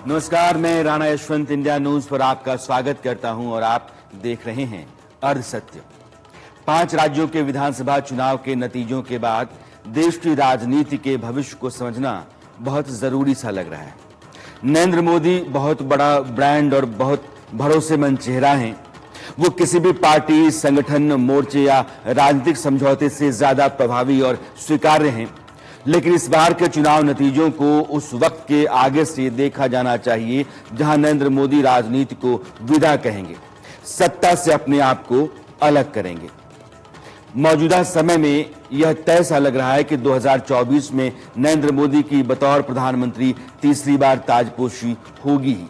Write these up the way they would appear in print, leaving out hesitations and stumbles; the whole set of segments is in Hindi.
नमस्कार, मैं राणा यशवंत इंडिया न्यूज पर आपका स्वागत करता हूं और आप देख रहे हैं अर्ध सत्य। 5 राज्यों के विधानसभा चुनाव के नतीजों के बाद देश की राजनीति के भविष्य को समझना बहुत जरूरी सा लग रहा है। नरेंद्र मोदी बहुत बड़ा ब्रांड और बहुत भरोसेमंद चेहरा हैं। वो किसी भी पार्टी, संगठन, मोर्चे या राजनीतिक समझौते से ज्यादा प्रभावी और स्वीकार्य हैं। लेकिन इस बार के चुनाव नतीजों को उस वक्त के आगे से देखा जाना चाहिए जहां नरेंद्र मोदी राजनीति को विदा कहेंगे, सत्ता से अपने आप को अलग करेंगे। मौजूदा समय में यह तय सा लग रहा है कि 2024 में नरेंद्र मोदी की बतौर प्रधानमंत्री तीसरी बार ताजपोशी होगी ही।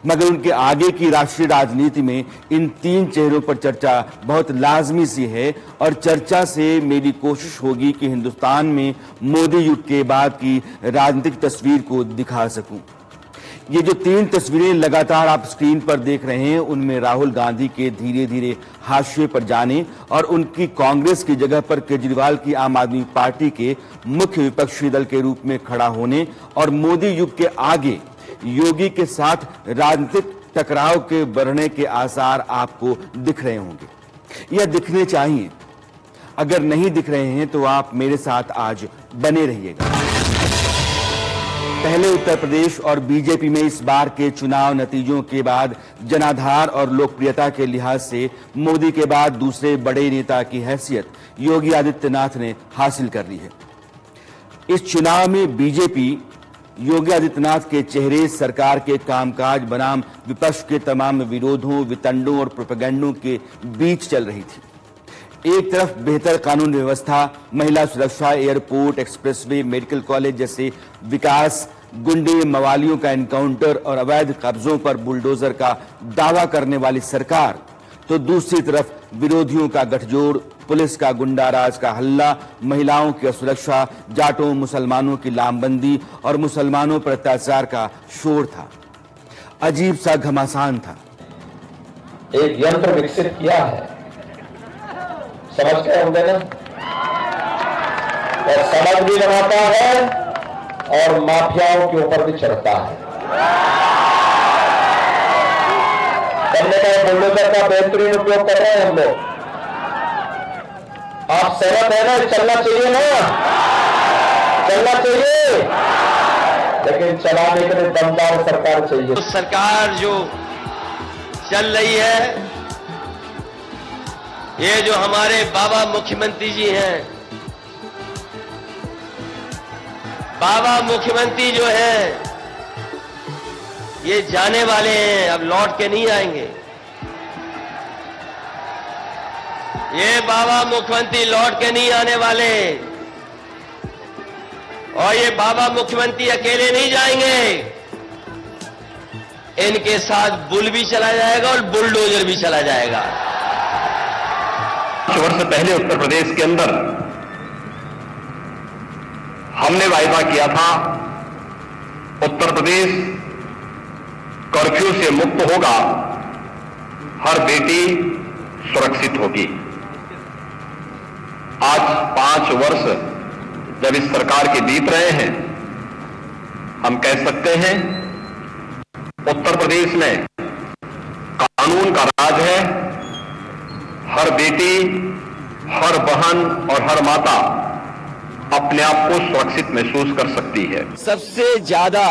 मगर उनके आगे की राष्ट्रीय राजनीति में इन 3 चेहरों पर चर्चा बहुत लाजमी सी है और चर्चा से मेरी कोशिश होगी कि हिंदुस्तान में मोदी युग के बाद की राजनीतिक तस्वीर को दिखा सकूं। ये जो 3 तस्वीरें लगातार आप स्क्रीन पर देख रहे हैं, उनमें राहुल गांधी के धीरे धीरे हाशिए पर जाने और उनकी कांग्रेस की जगह पर केजरीवाल की आम आदमी पार्टी के मुख्य विपक्षी दल के रूप में खड़ा होने और मोदी युग के आगे योगी के साथ राजनीतिक टकराव के बढ़ने के आसार आपको दिख रहे होंगे या दिखने चाहिए। अगर नहीं दिख रहे हैं तो आप मेरे साथ आज बने रहिएगा। पहले उत्तर प्रदेश और बीजेपी में इस बार के चुनाव नतीजों के बाद जनाधार और लोकप्रियता के लिहाज से मोदी के बाद दूसरे बड़े नेता की हैसियत योगी आदित्यनाथ ने हासिल कर ली है। इस चुनाव में बीजेपी योगी आदित्यनाथ के चेहरे, सरकार के कामकाज बनाम विपक्ष के तमाम विरोधों, वितंडों और प्रोपेगेंडों के बीच चल रही थी। एक तरफ बेहतर कानून व्यवस्था, महिला सुरक्षा, एयरपोर्ट, एक्सप्रेसवे, मेडिकल कॉलेज जैसे विकास, गुंडे मवालियों का एनकाउंटर और अवैध कब्जों पर बुलडोजर का दावा करने वाली सरकार, तो दूसरी तरफ विरोधियों का गठजोड़, पुलिस का गुंडाराज का हल्ला, महिलाओं की सुरक्षा, जाटों मुसलमानों की लामबंदी और मुसलमानों पर अत्याचार का शोर था। अजीब सा घमासान था। एक यंत्र विकसित किया है, समझ गए होंगे ना, और समझ भी बनाता है और माफियाओं के ऊपर भी चढ़ता है। बुलडोजर का बेहतरीन उपयोग कर रहे हैं हम लोग। आप सहमत है ना? चलना चाहिए ना, चलना चाहिए, लेकिन चलाने के लिए दमदार सरकार चाहिए। तो सरकार जो चल रही है, ये जो हमारे बाबा मुख्यमंत्री जी हैं, बाबा मुख्यमंत्री जो है ये जाने वाले हैं, अब लौट के नहीं आएंगे। ये बाबा मुख्यमंत्री लौट के नहीं आने वाले और ये बाबा मुख्यमंत्री अकेले नहीं जाएंगे, इनके साथ बुल भी चला जाएगा और बुलडोजर भी चला जाएगा। 5 वर्ष पहले उत्तर प्रदेश के अंदर हमने वायदा किया था उत्तर प्रदेश कर्फ्यू से मुक्त होगा, हर बेटी सुरक्षित होगी। आज 5 वर्ष जब इस सरकार के बीत रहे हैं, हम कह सकते हैं उत्तर प्रदेश में कानून का राज है। हर बेटी, हर बहन और हर माता अपने आप को सुरक्षित महसूस कर सकती है। सबसे ज्यादा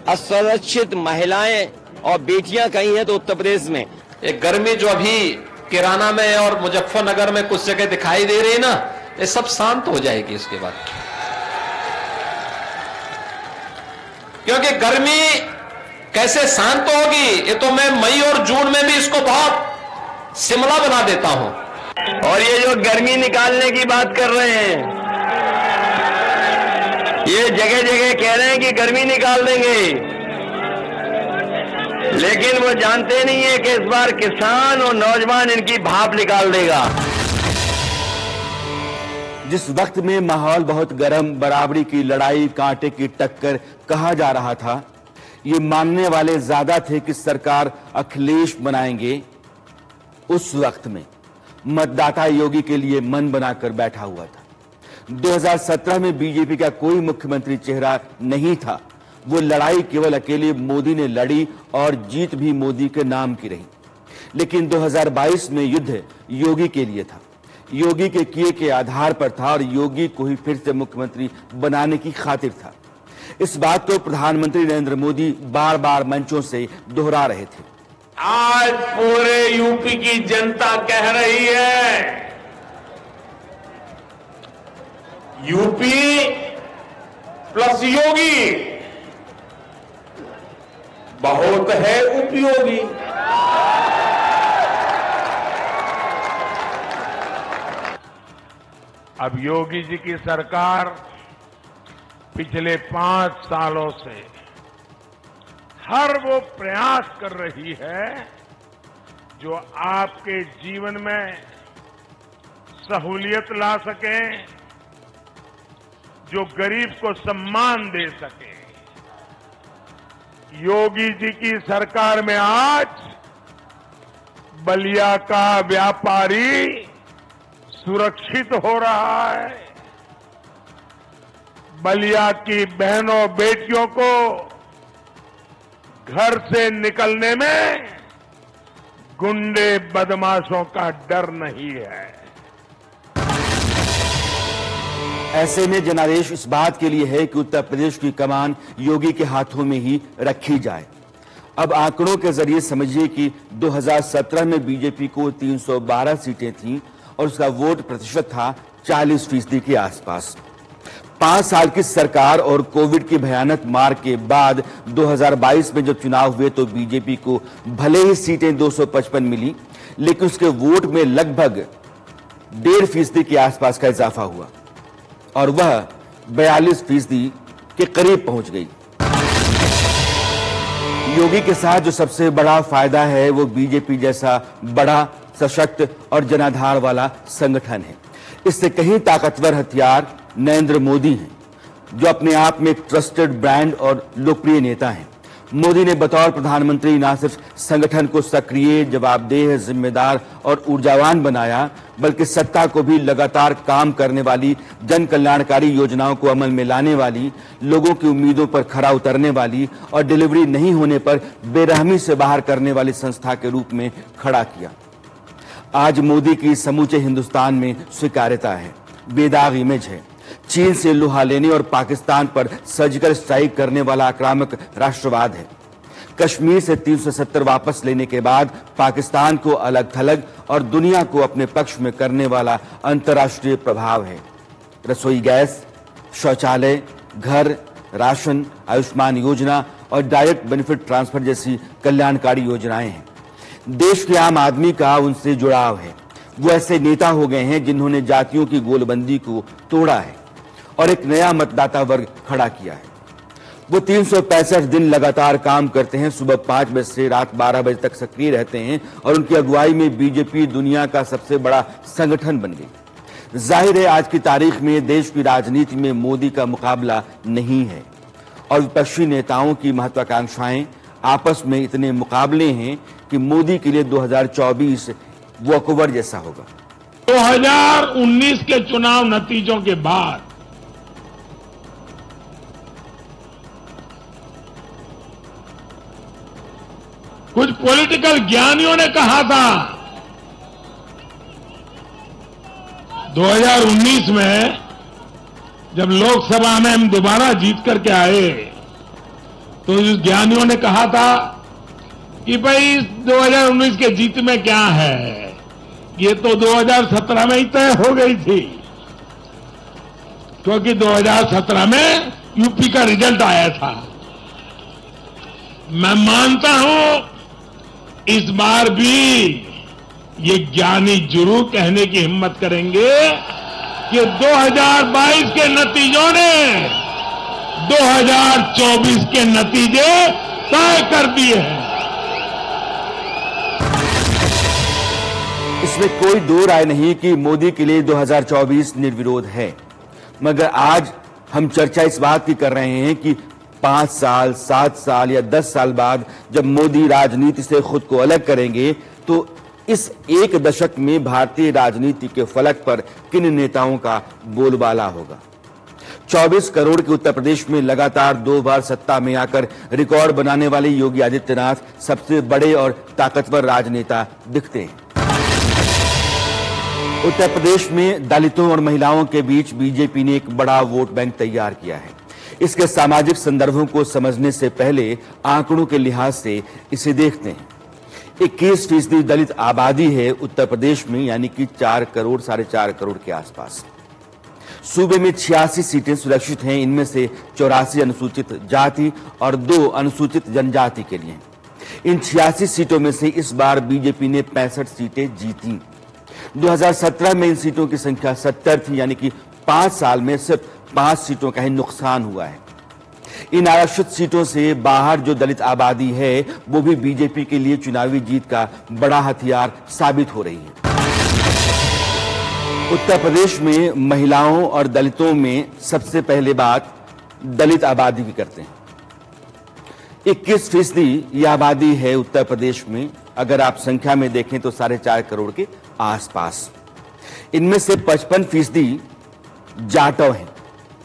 असुरक्षित महिलाएं और बेटियां कहीं हैं तो उत्तर प्रदेश में। एक गर्मी जो अभी किराना में और मुजफ्फरनगर में कुछ जगह दिखाई दे रही है ना, ये सब शांत हो जाएगी इसके बाद, क्योंकि गर्मी कैसे शांत होगी ये तो मैं मई और जून में भी इसको बहुत शिमला बना देता हूं। और ये जो गर्मी निकालने की बात कर रहे हैं, ये जगह जगह कह रहे हैं कि गर्मी निकाल देंगे, लेकिन वो जानते नहीं है कि इस बार किसान और नौजवान इनकी भाप निकाल देगा। जिस वक्त में माहौल बहुत गर्म, बराबरी की लड़ाई, कांटे की टक्कर कहा जा रहा था, ये मानने वाले ज्यादा थे कि सरकार अखिलेश बनाएंगे। उस वक्त में मतदाता योगी के लिए मन बनाकर बैठा हुआ था। 2017 में बीजेपी का कोई मुख्यमंत्री चेहरा नहीं था, वो लड़ाई केवल अकेले मोदी ने लड़ी और जीत भी मोदी के नाम की रही। लेकिन 2022 में युद्ध योगी के लिए था, योगी के किए के आधार पर था और योगी को ही फिर से मुख्यमंत्री बनाने की खातिर था। इस बात को प्रधानमंत्री नरेंद्र मोदी बार बार मंचों से दोहरा रहे थे। आज पूरे यूपी की जनता कह रही है, यूपी प्लस योगी बहुत है उपयोगी। अब योगी जी की सरकार पिछले 5 सालों से हर वो प्रयास कर रही है जो आपके जीवन में सहूलियत ला सके, जो गरीब को सम्मान दे सके। योगी जी की सरकार में आज बलिया का व्यापारी सुरक्षित हो रहा है, बलिया की बहनों बेटियों को घर से निकलने में गुंडे बदमाशों का डर नहीं है। ऐसे में जनादेश इस बात के लिए है कि उत्तर प्रदेश की कमान योगी के हाथों में ही रखी जाए। अब आंकड़ों के जरिए समझिए कि 2017 में बीजेपी को 312 सीटें थीं और उसका वोट प्रतिशत था 40% के आसपास। 5 साल की सरकार और कोविड की भयानक मार के बाद 2022 में जब चुनाव हुए तो बीजेपी को भले ही सीटें 255 मिली, लेकिन उसके वोट में लगभग 1.5% के आसपास का इजाफा हुआ और वह 42% के करीब पहुंच गई। योगी के साथ जो सबसे बड़ा फायदा है वो बीजेपी जैसा बड़ा, सशक्त और जनाधार वाला संगठन है। इससे कहीं ताकतवर हथियार नरेंद्र मोदी हैं, जो अपने आप में एक ट्रस्टेड ब्रांड और लोकप्रिय नेता हैं। मोदी ने बतौर प्रधानमंत्री न सिर्फ संगठन को सक्रिय, जवाबदेह, जिम्मेदार और ऊर्जावान बनाया, बल्कि सत्ता को भी लगातार काम करने वाली, जन कल्याणकारी योजनाओं को अमल में लाने वाली, लोगों की उम्मीदों पर खरा उतरने वाली और डिलीवरी नहीं होने पर बेरहमी से बाहर करने वाली संस्था के रूप में खड़ा किया। आज मोदी की समूचे हिंदुस्तान में स्वीकार्यता है, बेदाग इमेज है। चीन से लोहा लेने और पाकिस्तान पर सर्जिकल स्ट्राइक करने वाला आक्रामक राष्ट्रवाद है। कश्मीर से 370 वापस लेने के बाद पाकिस्तान को अलग थलग और दुनिया को अपने पक्ष में करने वाला अंतर्राष्ट्रीय प्रभाव है। रसोई गैस, शौचालय, घर, राशन, आयुष्मान योजना और डायरेक्ट बेनिफिट ट्रांसफर जैसी कल्याणकारी योजनाएं हैं। देश के आम आदमी का उनसे जुड़ाव है। वो ऐसे नेता हो गए हैं जिन्होंने जातियों की गोलबंदी को तोड़ा है और एक नया मतदाता वर्ग खड़ा किया है। वो 365 दिन लगातार काम करते हैं, सुबह 5 बजे से रात 12 बजे तक सक्रिय रहते हैं और उनकी अगुवाई में बीजेपी दुनिया का सबसे बड़ा संगठन बन गई। जाहिर है आज की तारीख में देश की राजनीति में मोदी का मुकाबला नहीं है और विपक्षी नेताओं की महत्वाकांक्षाएं आपस में इतने मुकाबले हैं कि मोदी के लिए 2024 वॉकओवर जैसा होगा। 2019 के चुनाव नतीजों के बाद कुछ पॉलिटिकल ज्ञानियों ने कहा था 2019 में जब लोकसभा में हम दोबारा जीत करके आए तो उस ज्ञानियों ने कहा था कि भाई 2019 के जीत में क्या है, ये तो 2017 में ही तय हो गई थी, क्योंकि 2017 में यूपी का रिजल्ट आया था। मैं मानता हूं इस बार भी ये ज्ञानी जरूर कहने की हिम्मत करेंगे कि 2022 के नतीजों ने 2024 के नतीजे तय कर दिए हैं। इसमें कोई दो राय नहीं कि मोदी के लिए 2024 निर्विरोध है, मगर आज हम चर्चा इस बात की कर रहे हैं कि 5 साल, 7 साल या 10 साल बाद जब मोदी राजनीति से खुद को अलग करेंगे तो इस एक दशक में भारतीय राजनीति के फलक पर किन नेताओं का बोलबाला होगा। 24 करोड़ के उत्तर प्रदेश में लगातार 2 बार सत्ता में आकर रिकॉर्ड बनाने वाले योगी आदित्यनाथ सबसे बड़े और ताकतवर राजनेता दिखते हैं। उत्तर प्रदेश में दलितों और महिलाओं के बीच बीजेपी ने एक बड़ा वोट बैंक तैयार किया है। इसके सामाजिक संदर्भों को समझने से पहले आंकड़ों के लिहाज से इसे देखते हैं। 21% दलित आबादी है उत्तर प्रदेश में, यानी कि 4 करोड़ 4.5 करोड़ के आसपास। सूबे में 86 सीटें सुरक्षित हैं, इनमें से 84 अनुसूचित जाति और 2 अनुसूचित जनजाति के लिए। इन 86 सीटों में से इस बार बीजेपी ने 65 सीटें जीती। 2017 में इन सीटों की संख्या 70 थी, यानी कि 5 साल में सिर्फ 5 सीटों का ही नुकसान हुआ है। इन आरक्षित सीटों से बाहर जो दलित आबादी है वो भी बीजेपी के लिए चुनावी जीत का बड़ा हथियार साबित हो रही है। उत्तर प्रदेश में महिलाओं और दलितों में सबसे पहले बात दलित आबादी की करते हैं। 21% यह आबादी है उत्तर प्रदेश में। अगर आप संख्या में देखें तो 4.5 करोड़ के आसपास। इनमें से 55% जाटव हैं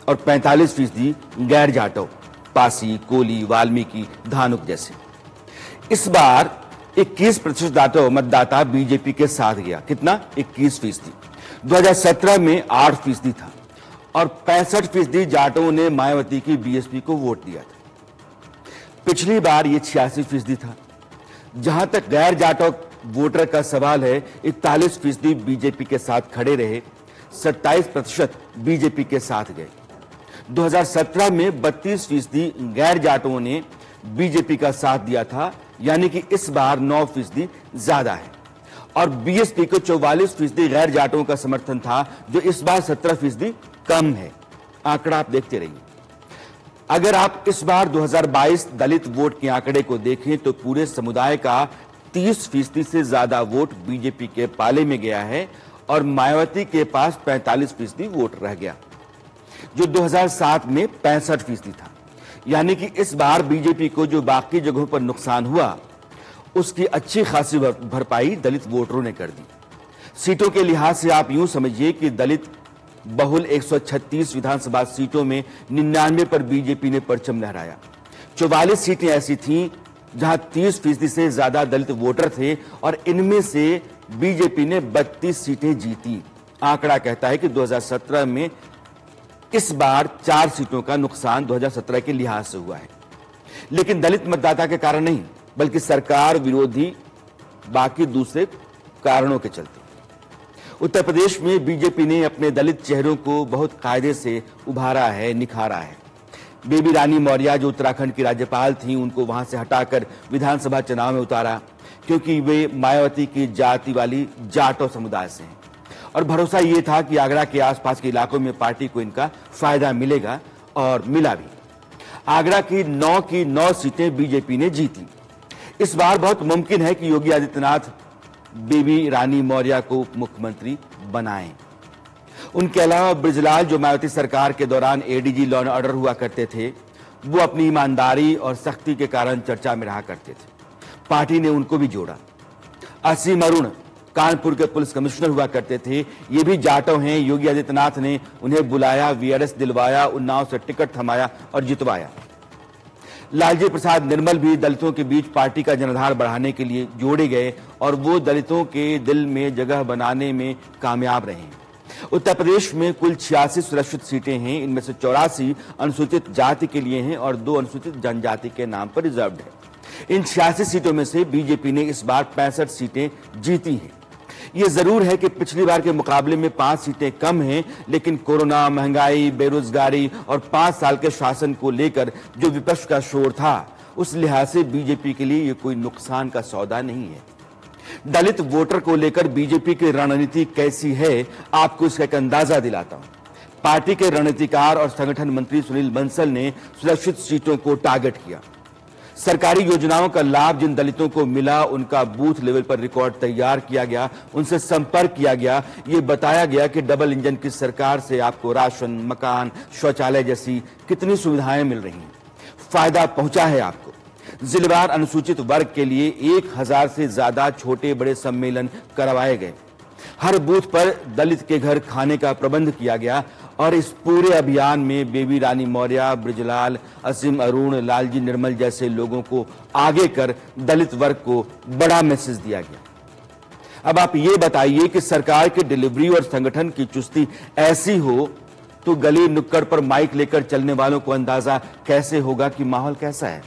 और 45% गैर जाटव, पासी, कोली, वाल्मीकि, धानुक जैसे। इस बार 21% जाटव मतदाता बीजेपी के साथ गया। कितना? 21%। 2017 में 8% था और 65% जाटवों ने मायावती की बीएसपी को वोट दिया था। पिछली बार ये 86% था। जहां तक गैर जाटव वोटर का सवाल है, 41% बीजेपी के साथ खड़े रहे, 27% बीजेपी के साथ गए। 2017 में 32% गैर जाटवों ने बीजेपी का साथ दिया था, यानी कि इस बार 9% ज्यादा है। और बीएसपी को 44% गैर जाटवों का समर्थन था, जो इस बार 17% कम है। आंकड़ा आप देखते रहिए। अगर आप इस बार 2022 दलित वोट के आंकड़े को देखें तो पूरे समुदाय का 30% से ज्यादा वोट बीजेपी के पाले में गया है और मायावती के पास 45% वोट रह गया, जो 2007 में 65% था। यानी कि इस बार बीजेपी को जो बाकी जगहों पर नुकसान हुआ, उसकी अच्छी खासी भरपाई दलित वोटरों ने कर दी। सीटों के लिहाज से आप यूं समझिए कि दलित बहुल 136 विधानसभा सीटों में 99 पर बीजेपी ने परचम लहराया। 44 सीटें ऐसी थीं जहां 30% से ज्यादा दलित वोटर थे और इनमें से बीजेपी ने 32 सीटें जीती। आंकड़ा कहता है कि 2017 में इस बार 4 सीटों का नुकसान 2017 के लिहाज से हुआ है, लेकिन दलित मतदाता के कारण नहीं, बल्कि सरकार विरोधी बाकी दूसरे कारणों के चलते। उत्तर प्रदेश में बीजेपी ने अपने दलित चेहरों को बहुत कायदे से उभारा है, निखारा है। बेबी रानी मौर्य जो उत्तराखंड की राज्यपाल थी, उनको वहां से हटाकर विधानसभा चुनाव में उतारा, क्योंकि वे मायावती की जाति वाली जाटो समुदाय से हैं और भरोसा ये था कि आगरा के आसपास के इलाकों में पार्टी को इनका फायदा मिलेगा, और मिला भी। आगरा की 9 सीटें बीजेपी ने जीती। इस बार बहुत मुमकिन है कि योगी आदित्यनाथ बेबी रानी मौर्य को उप मुख्यमंत्री बनाएं। उनके अलावा बृजलाल, जो मायावती सरकार के दौरान एडीजी लॉ एंड ऑर्डर हुआ करते थे, वो अपनी ईमानदारी और सख्ती के कारण चर्चा में रहा करते थे। पार्टी ने उनको भी जोड़ा। असीम अरुण कानपुर के पुलिस कमिश्नर हुआ करते थे, ये भी जाटव हैं। योगी आदित्यनाथ ने उन्हें बुलाया, वीआरएस दिलवाया, उन्नाव से टिकट थमाया और जितवाया। लालजी प्रसाद निर्मल भी दलितों के बीच पार्टी का जनाधार बढ़ाने के लिए जोड़े गए और वो दलितों के दिल में जगह बनाने में कामयाब रहे। उत्तर प्रदेश में कुल 86 सुरक्षित सीटें हैं, इनमें से 84 अनुसूचित जाति के लिए हैं और 2 अनुसूचित जनजाति के नाम पर रिजर्व्ड है। इन 86 सीटों में से बीजेपी ने इस बार 65 सीटें जीती हैं। यह जरूर है कि पिछली बार के मुकाबले में 5 सीटें कम हैं, लेकिन कोरोना, महंगाई, बेरोजगारी और 5 साल के शासन को लेकर जो विपक्ष का शोर था, उस लिहाज से बीजेपी के लिए यह कोई नुकसान का सौदा नहीं है। दलित वोटर को लेकर बीजेपी की रणनीति कैसी है, आपको इसका एक अंदाजा दिलाता हूं। पार्टी के रणनीतिकार और संगठन मंत्री सुनील बंसल ने सुरक्षित सीटों को टारगेट किया। सरकारी योजनाओं का लाभ जिन दलितों को मिला, उनका बूथ लेवल पर रिकॉर्ड तैयार किया गया, उनसे संपर्क किया गया। ये बताया गया कि डबल इंजन की सरकार से आपको राशन, मकान, शौचालय जैसी कितनी सुविधाएं मिल रही हैं, फायदा पहुंचा है आपको। जिलेवार अनुसूचित वर्ग के लिए 1000 से ज्यादा छोटे बड़े सम्मेलन करवाए गए। हर बूथ पर दलित के घर खाने का प्रबंध किया गया और इस पूरे अभियान में बेबी रानी मौर्य, बृजलाल, असीम अरुण, लालजी निर्मल जैसे लोगों को आगे कर दलित वर्ग को बड़ा मैसेज दिया गया। अब आप ये बताइए कि सरकार की डिलीवरी और संगठन की चुस्ती ऐसी हो तो गली नुक्कड़ पर माइक लेकर चलने वालों को अंदाजा कैसे होगा कि माहौल कैसा है।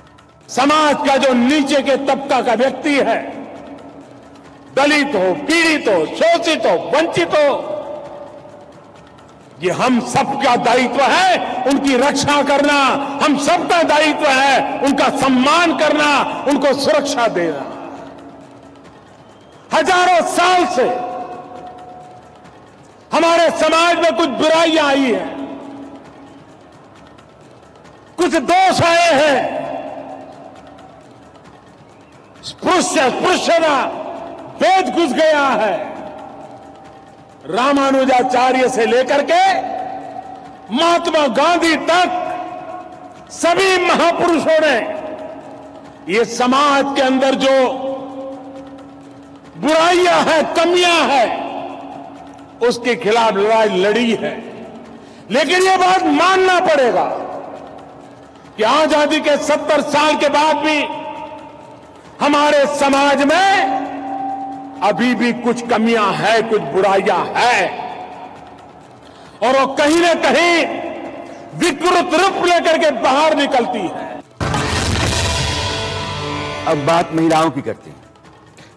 समाज का जो नीचे के तबका का व्यक्ति है, दलित हो, पीड़ित हो, शोषित हो, वंचित हो, ये हम सबका दायित्व है उनकी रक्षा करना, हम सबका दायित्व है उनका सम्मान करना, उनको सुरक्षा देना। हजारों साल से हमारे समाज में कुछ बुराइयां आई हैं, कुछ दोष आए हैं, स्पृश्यता भेद घुस गया है। रामानुजाचार्य से लेकर के महात्मा गांधी तक सभी महापुरुषों ने ये समाज के अंदर जो बुराइयां हैं, कमियां हैं, उसके खिलाफ लड़ाई लड़ी है। लेकिन ये बात मानना पड़ेगा कि आजादी के 70 साल के बाद भी हमारे समाज में अभी भी कुछ कमियां हैं, कुछ बुराइयां हैं, और वो कहीं ना कहीं विकृत रूप लेकर के बाहर निकलती है। अब बात महिलाओं की करते हैं।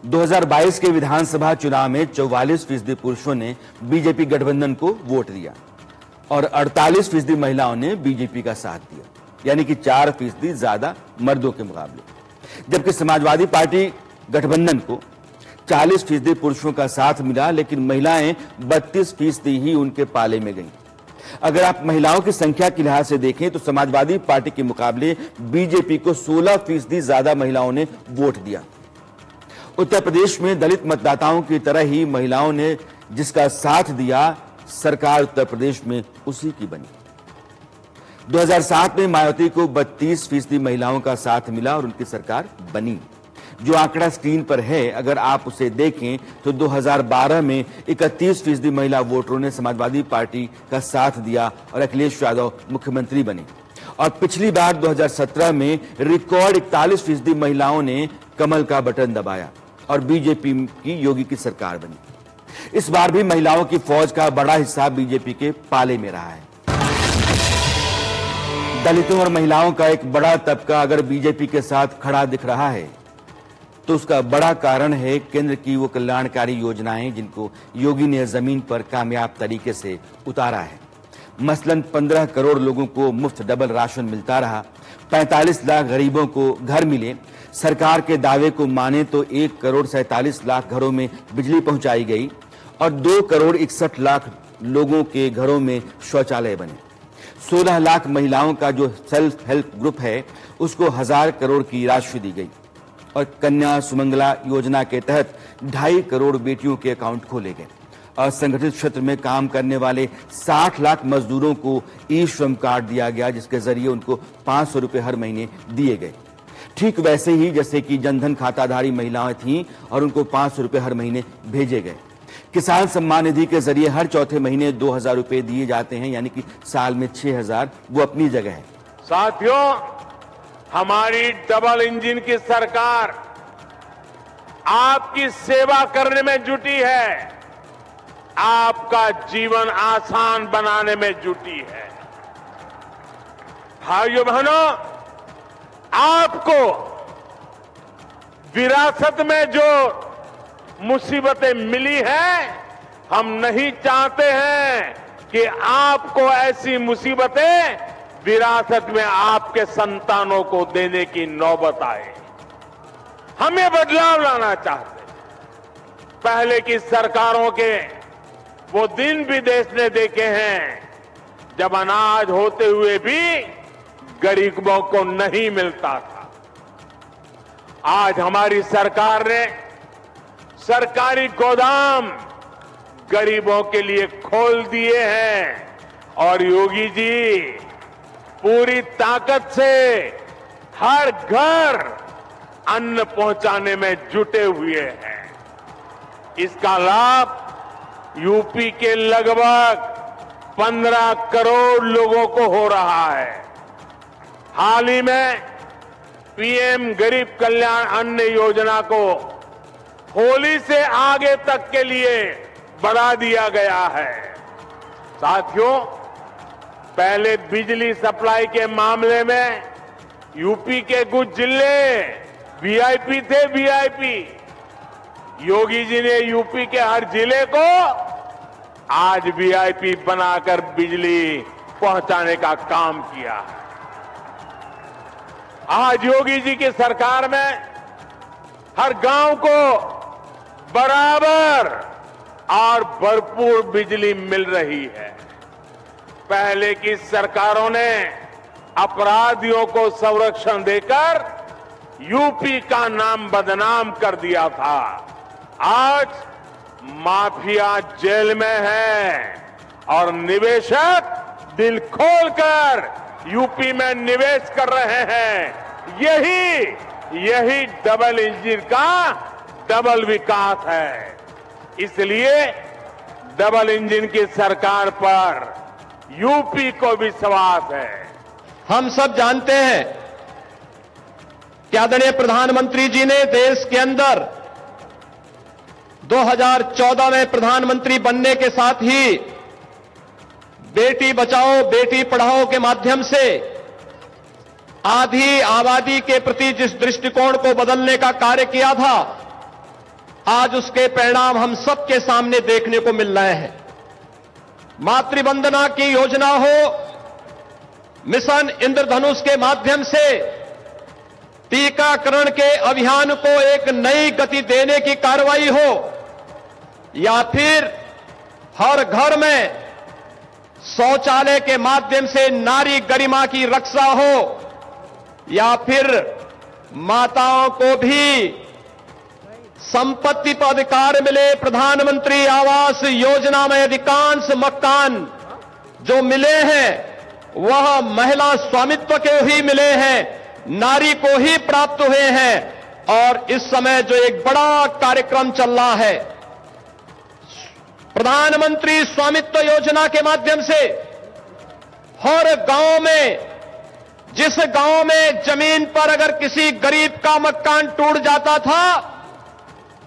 2022 के विधानसभा चुनाव में 44% पुरुषों ने बीजेपी गठबंधन को वोट दिया और 48% महिलाओं ने बीजेपी का साथ दिया, यानी कि 4% ज्यादा मर्दों के मुकाबले। जबकि समाजवादी पार्टी गठबंधन को 40% पुरुषों का साथ मिला, लेकिन महिलाएं 32% ही उनके पाले में गईं। अगर आप महिलाओं की संख्या के लिहाज से देखें तो समाजवादी पार्टी के मुकाबले बीजेपी को 16% ज्यादा महिलाओं ने वोट दिया। उत्तर प्रदेश में दलित मतदाताओं की तरह ही महिलाओं ने जिसका साथ दिया, सरकार उत्तर प्रदेश में उसी की बनी। 2007 में मायावती को 32% महिलाओं का साथ मिला और उनकी सरकार बनी। जो आंकड़ा स्क्रीन पर है, अगर आप उसे देखें तो 2012 में 31% महिला वोटरों ने समाजवादी पार्टी का साथ दिया और अखिलेश यादव मुख्यमंत्री बने। और पिछली बार 2017 में रिकॉर्ड 41% महिलाओं ने कमल का बटन दबाया और बीजेपी की योगी की सरकार बनी। इस बार भी महिलाओं की फौज का बड़ा हिस्सा बीजेपी के पाले में रहा है। दलितों और महिलाओं का एक बड़ा तबका अगर बीजेपी के साथ खड़ा दिख रहा है तो उसका बड़ा कारण है केंद्र की वो कल्याणकारी योजनाएं जिनको योगी ने जमीन पर कामयाब तरीके से उतारा है। मसलन 15 करोड़ लोगों को मुफ्त डबल राशन मिलता रहा, 45 लाख गरीबों को घर मिले, सरकार के दावे को माने तो 1 करोड़ 47 लाख घरों में बिजली पहुंचाई गई और 2 करोड़ 61 लाख लोगों के घरों में शौचालय बने। 16 लाख महिलाओं का जो सेल्फ हेल्प ग्रुप है उसको 1000 करोड़ की राशि दी गई और कन्या सुमंगला योजना के तहत 2.5 करोड़ बेटियों के अकाउंट खोले गए। असंगठित क्षेत्र में काम करने वाले 60 लाख मजदूरों को ई श्रम कार्ड दिया गया, जिसके जरिए उनको 500 रुपए हर महीने दिए गए। ठीक वैसे ही जैसे कि जनधन खाताधारी महिलाएं थीं और उनको 500 रुपए हर महीने भेजे गए। किसान सम्मान निधि के जरिए हर चौथे महीने 2000 रुपए दिए जाते हैं, यानी कि साल में 6000। वो अपनी जगह है। साथियों, हमारी डबल इंजन की सरकार आपकी सेवा करने में जुटी है, आपका जीवन आसान बनाने में जुटी है। भाइयों बहनों, आपको विरासत में जो मुसीबतें मिली हैं, हम नहीं चाहते हैं कि आपको ऐसी मुसीबतें विरासत में आपके संतानों को देने की नौबत आए। हम ये बदलाव लाना चाहते हैं। पहले की सरकारों के वो दिन भी देश ने देखे हैं जब अनाज होते हुए भी गरीबों को नहीं मिलता था। आज हमारी सरकार ने सरकारी गोदाम गरीबों के लिए खोल दिए हैं और योगी जी पूरी ताकत से हर घर अन्न पहुंचाने में जुटे हुए हैं। इसका लाभ यूपी के लगभग 15 करोड़ लोगों को हो रहा है। हाल ही में पीएम गरीब कल्याण अन्न योजना को होली से आगे तक के लिए बढ़ा दिया गया है। साथियों, पहले बिजली सप्लाई के मामले में यूपी के कुछ जिले वीआईपी थे, वीआईपी। योगी जी ने यूपी के हर जिले को आज वीआईपी बनाकर बिजली पहुंचाने का काम किया है। आज योगी जी की सरकार में हर गांव को बराबर और भरपूर बिजली मिल रही है। पहले की सरकारों ने अपराधियों को संरक्षण देकर यूपी का नाम बदनाम कर दिया था। आज माफिया जेल में है और निवेशक दिल खोलकर यूपी में निवेश कर रहे हैं। यही डबल इंजन का डबल विकास है। इसलिए डबल इंजन की सरकार पर यूपी को विश्वास है। हम सब जानते हैं कि आदरणीय प्रधानमंत्री जी ने देश के अंदर 2014 में प्रधानमंत्री बनने के साथ ही बेटी बचाओ बेटी पढ़ाओ के माध्यम से आधी आबादी के प्रति जिस दृष्टिकोण को बदलने का कार्य किया था, आज उसके परिणाम हम सबके सामने देखने को मिल रहे हैं। मातृवंदना की योजना हो, मिशन इंद्रधनुष के माध्यम से टीकाकरण के अभियान को एक नई गति देने की कार्रवाई हो, या फिर हर घर में शौचालय के माध्यम से नारी गरिमा की रक्षा हो, या फिर माताओं को भी संपत्ति पर अधिकार मिले। प्रधानमंत्री आवास योजना में अधिकांश मकान जो मिले हैं वह महिला स्वामित्व के ही मिले हैं, नारी को ही प्राप्त हुए हैं। और इस समय जो एक बड़ा कार्यक्रम चल रहा है, प्रधानमंत्री स्वामित्व योजना के माध्यम से हर गांव में, जिस गांव में जमीन पर अगर किसी गरीब का मकान टूट जाता था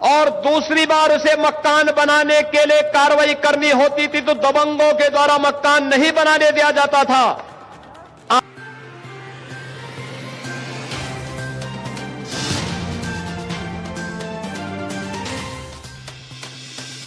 और दूसरी बार उसे मकान बनाने के लिए कार्रवाई करनी होती थी तो दबंगों के द्वारा मकान नहीं बनाने दिया जाता था,